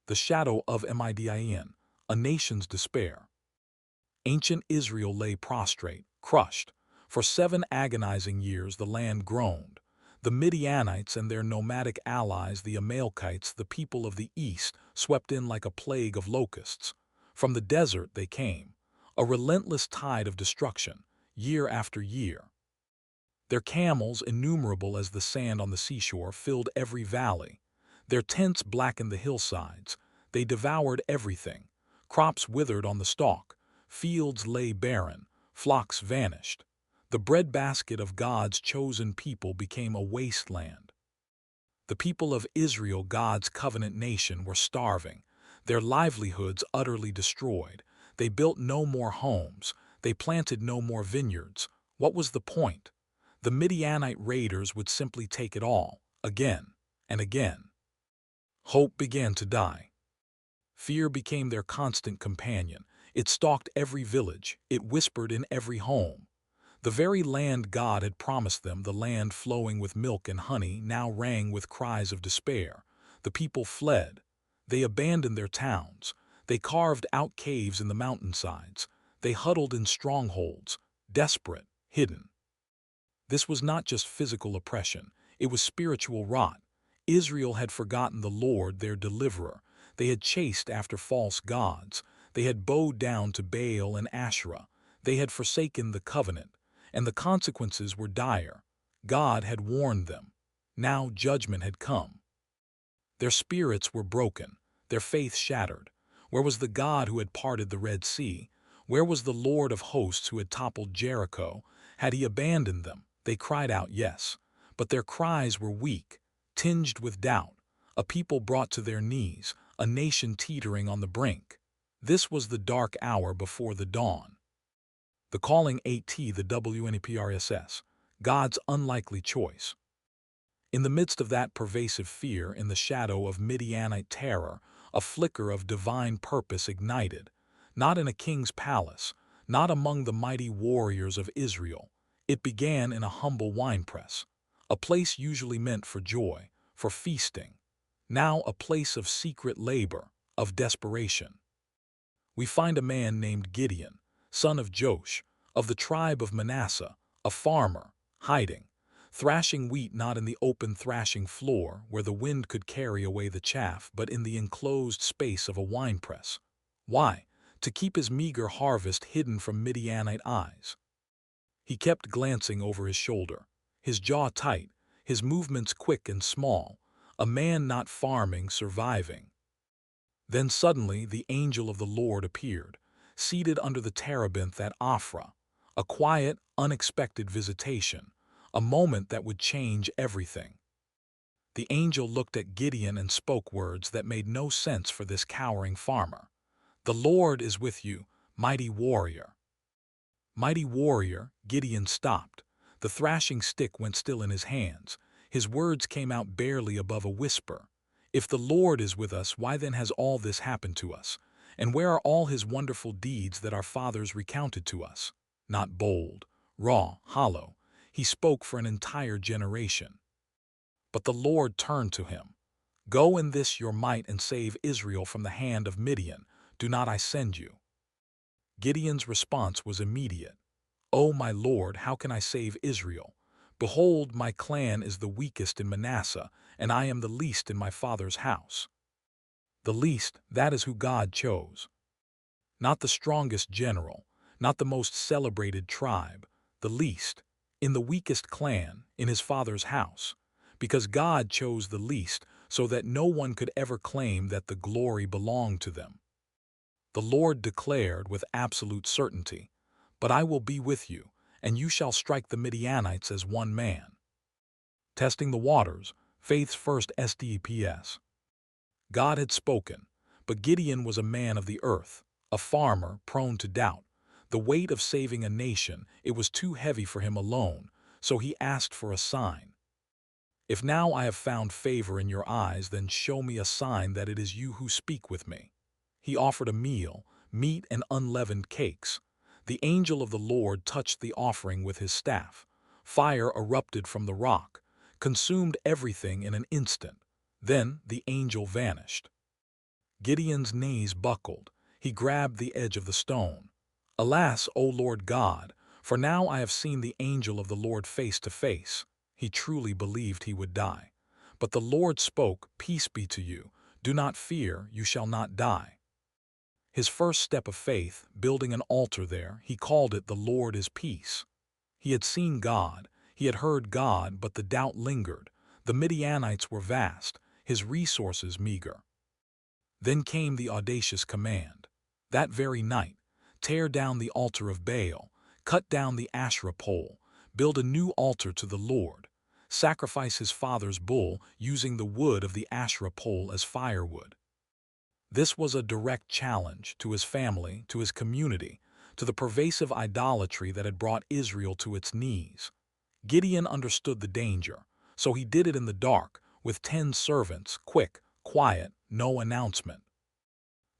The shadow of Midian, a nation's despair. Ancient Israel lay prostrate, crushed. For 7 agonizing years the land groaned. The Midianites and their nomadic allies, the Amalekites, the people of the east, swept in like a plague of locusts. From the desert they came, a relentless tide of destruction, year after year. Their camels, innumerable as the sand on the seashore, filled every valley. Their tents blackened the hillsides. They devoured everything. Crops withered on the stalk. Fields lay barren. Flocks vanished. The breadbasket of God's chosen people became a wasteland. The people of Israel, God's covenant nation, were starving. Their livelihoods utterly destroyed. They built no more homes. They planted no more vineyards. What was the point? The Midianite raiders would simply take it all, again and again. Hope began to die. Fear became their constant companion. It stalked every village. It whispered in every home. The very land God had promised them, the land flowing with milk and honey, now rang with cries of despair. The people fled. They abandoned their towns. They carved out caves in the mountainsides. They huddled in strongholds, desperate, hidden. This was not just physical oppression. It was spiritual rot. Israel had forgotten the Lord, their deliverer. They had chased after false gods. They had bowed down to Baal and Asherah. They had forsaken the covenant. And the consequences were dire. God had warned them. Now judgment had come. Their spirits were broken, their faith shattered. Where was the God who had parted the Red Sea? Where was the Lord of hosts who had toppled Jericho? Had he abandoned them? They cried out, yes. But their cries were weak, tinged with doubt. A people brought to their knees, a nation teetering on the brink. This was the dark hour before the dawn. The calling the winepress, God's unlikely choice. In the midst of that pervasive fear, in the shadow of Midianite terror, a flicker of divine purpose ignited, not in a king's palace, not among the mighty warriors of Israel. It began in a humble winepress, a place usually meant for joy, for feasting, now a place of secret labor, of desperation. We find a man named Gideon, son of Joash, of the tribe of Manasseh, a farmer, hiding, thrashing wheat not in the open thrashing floor where the wind could carry away the chaff, but in the enclosed space of a winepress. Why? To keep his meager harvest hidden from Midianite eyes. He kept glancing over his shoulder, his jaw tight, his movements quick and small, a man not farming, surviving. Then suddenly the angel of the Lord appeared, seated under the terebinth at Ophrah, a quiet, unexpected visitation, a moment that would change everything. The angel looked at Gideon and spoke words that made no sense for this cowering farmer. "The Lord is with you, mighty warrior." Mighty warrior, Gideon stopped. The thrashing stick went still in his hands. His words came out barely above a whisper. "If the Lord is with us, why then has all this happened to us? And where are all his wonderful deeds that our fathers recounted to us?" Not bold, raw, hollow. He spoke for an entire generation. But the Lord turned to him. "Go in this your might and save Israel from the hand of Midian. Do not I send you?" Gideon's response was immediate. "O my Lord, how can I save Israel? Behold, my clan is the weakest in Manasseh, and I am the least in my father's house." The least, that is who God chose. Not the strongest general, not the most celebrated tribe, the least, in the weakest clan, in his father's house. Because God chose the least, so that no one could ever claim that the glory belonged to them. The Lord declared with absolute certainty, "But I will be with you, and you shall strike the Midianites as one man." Testing the waters, faith's first steps. God had spoken, but Gideon was a man of the earth, a farmer prone to doubt. The weight of saving a nation, it was too heavy for him alone, so he asked for a sign. "If now I have found favor in your eyes, then show me a sign that it is you who speak with me." He offered a meal, meat and unleavened cakes. The angel of the Lord touched the offering with his staff. Fire erupted from the rock, consumed everything in an instant. Then the angel vanished. Gideon's knees buckled. He grabbed the edge of the stone. "Alas, O Lord God, for now I have seen the angel of the Lord face to face." He truly believed he would die. But the Lord spoke, "Peace be to you. Do not fear, you shall not die." His first step of faith, building an altar there, he called it "The Lord is Peace." He had seen God, he had heard God, but the doubt lingered. The Midianites were vast, his resources meager. Then came the audacious command. That very night, tear down the altar of Baal, cut down the Asherah pole, build a new altar to the Lord, sacrifice his father's bull using the wood of the Asherah pole as firewood. This was a direct challenge to his family, to his community, to the pervasive idolatry that had brought Israel to its knees. Gideon understood the danger, so he did it in the dark, with 10 servants, quick, quiet, no announcement.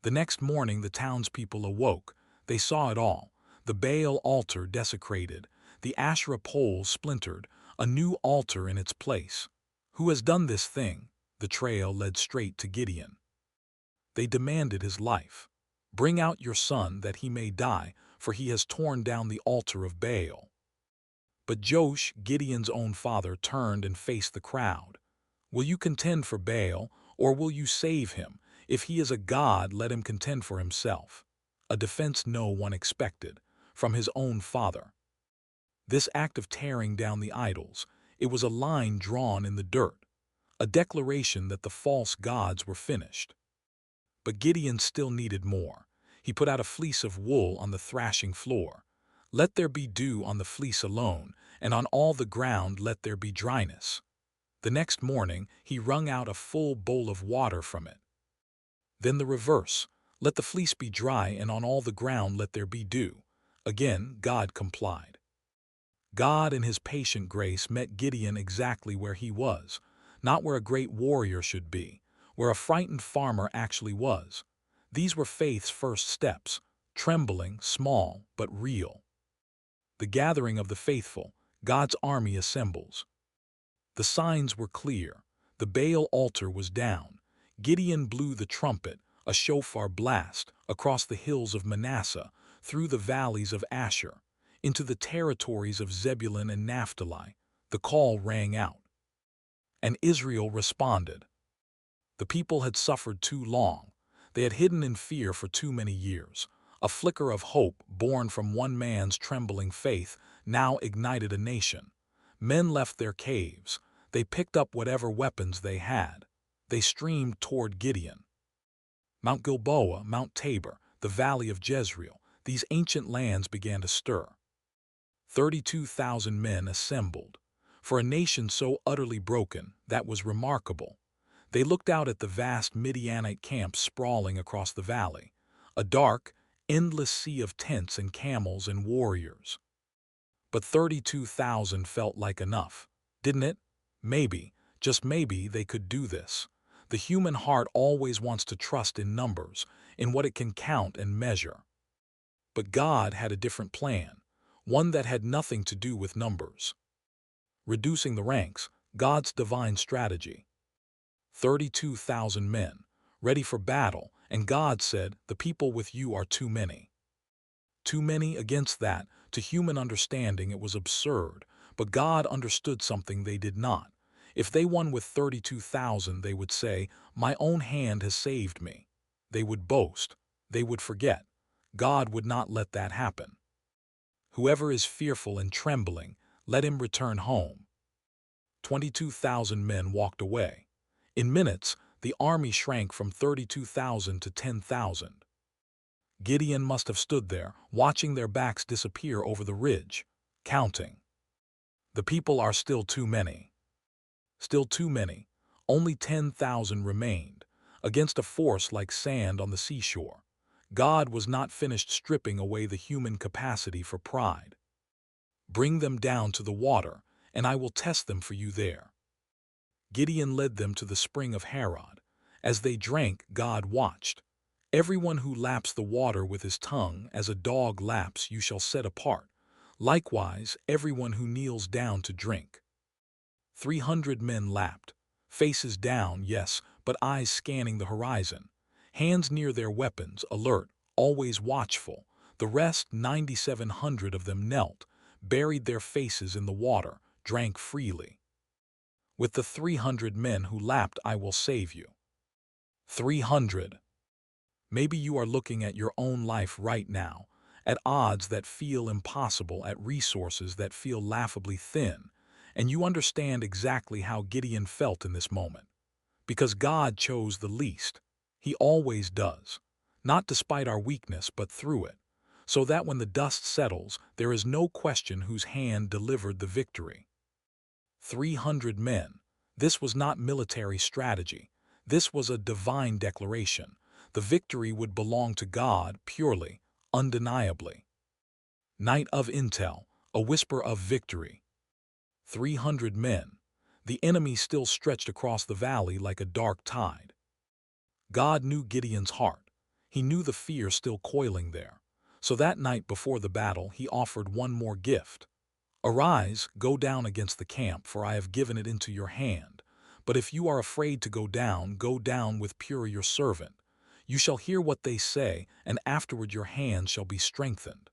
The next morning the townspeople awoke. They saw it all: the Baal altar desecrated, the Asherah pole splintered, a new altar in its place. "Who has done this thing?" The trail led straight to Gideon. They demanded his life. "Bring out your son that he may die, for he has torn down the altar of Baal." But Joash, Gideon's own father, turned and faced the crowd. "Will you contend for Baal, or will you save him? If he is a god, let him contend for himself." A defense no one expected, from his own father. This act of tearing down the idols, it was a line drawn in the dirt, a declaration that the false gods were finished. But Gideon still needed more. He put out a fleece of wool on the thrashing floor. "Let there be dew on the fleece alone, and on all the ground let there be dryness." The next morning he wrung out a full bowl of water from it. Then the reverse: "Let the fleece be dry, and on all the ground let there be dew." Again God complied. God in his patient grace met Gideon exactly where he was, not where a great warrior should be, where a frightened farmer actually was. These were faith's first steps, trembling, small, but real. The gathering of the faithful, God's army assembles. The signs were clear. The Baal altar was down. Gideon blew the trumpet, a shofar blast, across the hills of Manasseh, through the valleys of Asher, into the territories of Zebulun and Naphtali. The call rang out. And Israel responded. The people had suffered too long. They had hidden in fear for too many years. A flicker of hope, born from one man's trembling faith, now ignited a nation. Men left their caves. They picked up whatever weapons they had. They streamed toward Gideon. Mount Gilboa, Mount Tabor, the valley of Jezreel, these ancient lands began to stir. 32,000 men assembled. For a nation so utterly broken, that was remarkable. They looked out at the vast Midianite camp sprawling across the valley, a dark, endless sea of tents and camels and warriors. But 32,000 felt like enough, didn't it? Maybe, just maybe, they could do this. The human heart always wants to trust in numbers, in what it can count and measure. But God had a different plan, one that had nothing to do with numbers. Reducing the ranks, God's divine strategy. 32,000 men, ready for battle, and God said, "The people with you are too many." Too many against that, to human understanding it was absurd, but God understood something they did not. If they won with 32,000, they would say, "My own hand has saved me." They would boast. They would forget. God would not let that happen. "Whoever is fearful and trembling, let him return home." 22,000 men walked away. In minutes, the army shrank from 32,000 to 10,000. Gideon must have stood there, watching their backs disappear over the ridge, counting. The people are still too many. Still too many. Only 10,000 remained, against a force like sand on the seashore. God was not finished stripping away the human capacity for pride. "Bring them down to the water, and I will test them for you there." Gideon led them to the spring of Harod. As they drank, God watched. "Everyone who laps the water with his tongue, as a dog laps, you shall set apart. Likewise, everyone who kneels down to drink." 300 men lapped, faces down, yes, but eyes scanning the horizon. hands near their weapons, alert, always watchful. The rest, 9,700 of them, knelt, buried their faces in the water, drank freely. With the 300 men who lapped, I will save you. 300. Maybe you are looking at your own life right now, at odds that feel impossible, at resources that feel laughably thin, and you understand exactly how Gideon felt in this moment. Because God chose the least. He always does. Not despite our weakness, but through it. So that when the dust settles, there is no question whose hand delivered the victory. 300 men. This was not military strategy. This was a divine declaration. The victory would belong to God purely, undeniably. Night of intel, a whisper of victory. 300 men. The enemy still stretched across the valley like a dark tide. God knew Gideon's heart. He knew the fear still coiling there. So that night before the battle, he offered one more gift. Arise, go down against the camp, for I have given it into your hand. But if you are afraid to go down with Purah your servant. You shall hear what they say, and afterward your hands shall be strengthened.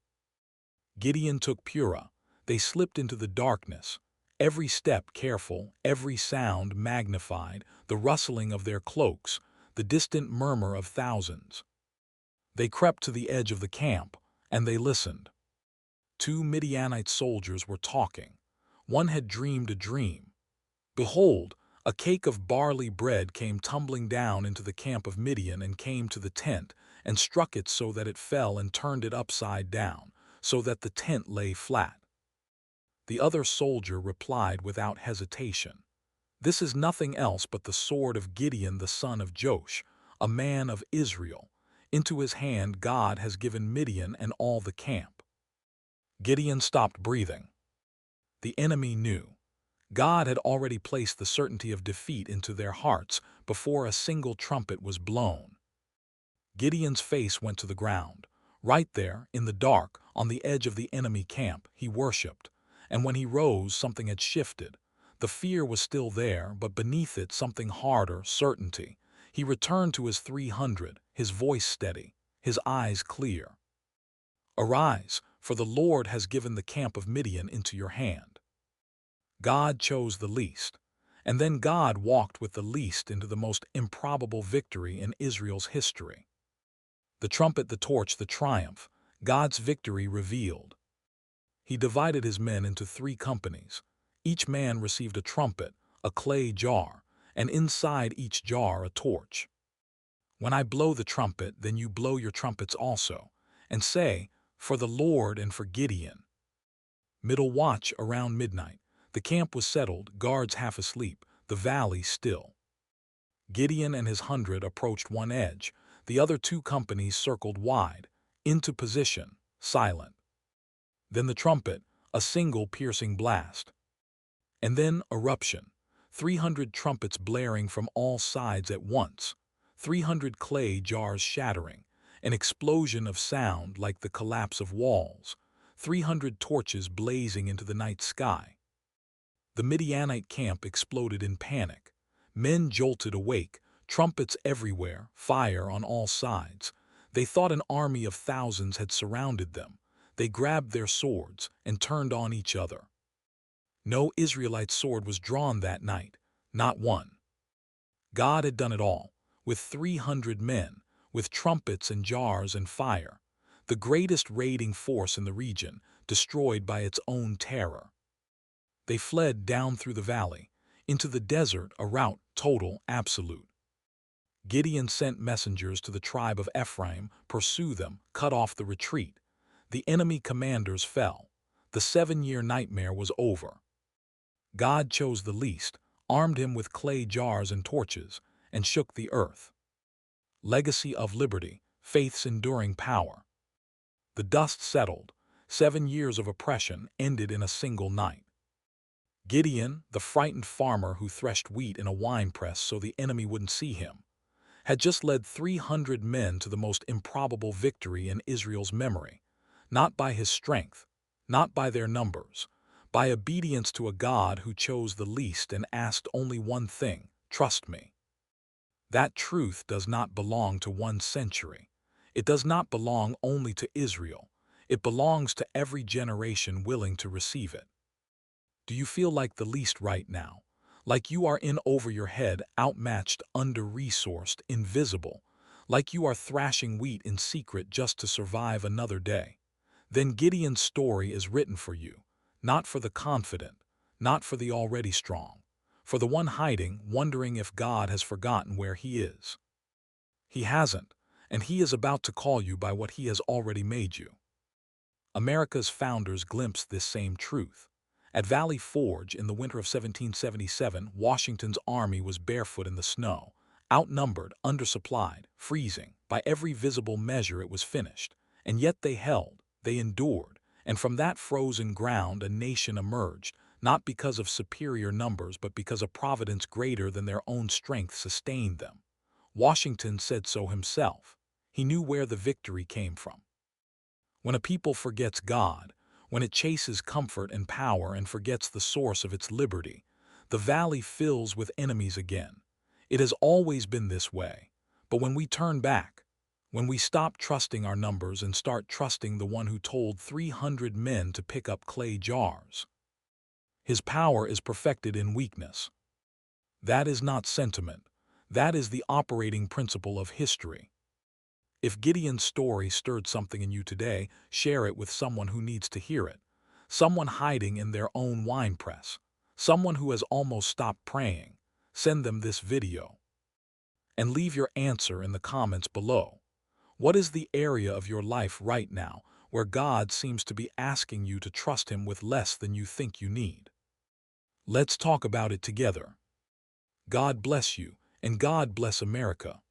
Gideon took Purah. They slipped into the darkness. Every step careful, every sound magnified, the rustling of their cloaks, the distant murmur of thousands. They crept to the edge of the camp, and they listened. 2 Midianite soldiers were talking. One had dreamed a dream. Behold, a cake of barley bread came tumbling down into the camp of Midian and came to the tent, and struck it so that it fell and turned it upside down, so that the tent lay flat. The other soldier replied without hesitation, This is nothing else but the sword of Gideon the son of Joash, a man of Israel. Into his hand God has given Midian and all the camp. Gideon stopped breathing. The enemy knew. God had already placed the certainty of defeat into their hearts before a single trumpet was blown. Gideon's face went to the ground. Right there, in the dark, on the edge of the enemy camp, he worshipped. And when he rose, something had shifted. The fear was still there, but beneath it something harder, certainty. He returned to his 300, his voice steady, his eyes clear. Arise, for the Lord has given the camp of Midian into your hand. God chose the least, and then God walked with the least into the most improbable victory in Israel's history. The trumpet, the torch, the triumph, God's victory revealed. He divided his men into 3 companies. Each man received a trumpet, a clay jar, and inside each jar a torch. When I blow the trumpet, then you blow your trumpets also, and say, For the Lord and for Gideon. Middle watch around midnight. The camp was settled, guards half asleep, the valley still. Gideon and his 100 approached one edge. The other 2 companies circled wide, into position, silent. Then the trumpet, a single piercing blast. And then eruption, 300 trumpets blaring from all sides at once, 300 clay jars shattering, an explosion of sound like the collapse of walls, 300 torches blazing into the night sky. The Midianite camp exploded in panic. Men jolted awake, trumpets everywhere, fire on all sides. They thought an army of thousands had surrounded them. They grabbed their swords and turned on each other. No Israelite sword was drawn that night, not one. God had done it all, with 300 men, with trumpets and jars and fire. The greatest raiding force in the region, destroyed by its own terror. They fled down through the valley, into the desert, a rout total, absolute. Gideon sent messengers to the tribe of Ephraim, pursue them, cut off the retreat. The enemy commanders fell. The 7-year nightmare was over. God chose the least, armed him with clay jars and torches, and shook the earth. Legacy of liberty, faith's enduring power. The dust settled. 7 years of oppression ended in a single night. Gideon, the frightened farmer who threshed wheat in a winepress so the enemy wouldn't see him, had just led 300 men to the most improbable victory in Israel's memory, not by his strength, not by their numbers, by obedience to a God who chose the least and asked only one thing, trust me. That truth does not belong to one century. It does not belong only to Israel. It belongs to every generation willing to receive it. Do you feel like the least right now? Like you are in over your head, outmatched, under-resourced, invisible? Like you are thrashing wheat in secret just to survive another day? Then Gideon's story is written for you, not for the confident, not for the already strong, for the one hiding, wondering if God has forgotten where he is. He hasn't, and he is about to call you by what he has already made you. America's founders glimpsed this same truth. At Valley Forge in the winter of 1777, Washington's army was barefoot in the snow, outnumbered, undersupplied, freezing. By every visible measure it was finished. And yet they held, they endured, and from that frozen ground a nation emerged, not because of superior numbers but because a providence greater than their own strength sustained them. Washington said so himself. He knew where the victory came from. When a people forgets God, when it chases comfort and power and forgets the source of its liberty, the valley fills with enemies again. It has always been this way. But when we turn back, when we stop trusting our numbers and start trusting the one who told 300 men to pick up clay jars, his power is perfected in weakness. That is not sentiment. That is the operating principle of history. If Gideon's story stirred something in you today, share it with someone who needs to hear it. Someone hiding in their own winepress. Someone who has almost stopped praying. Send them this video. And leave your answer in the comments below. What is the area of your life right now where God seems to be asking you to trust Him with less than you think you need? Let's talk about it together. God bless you, and God bless America.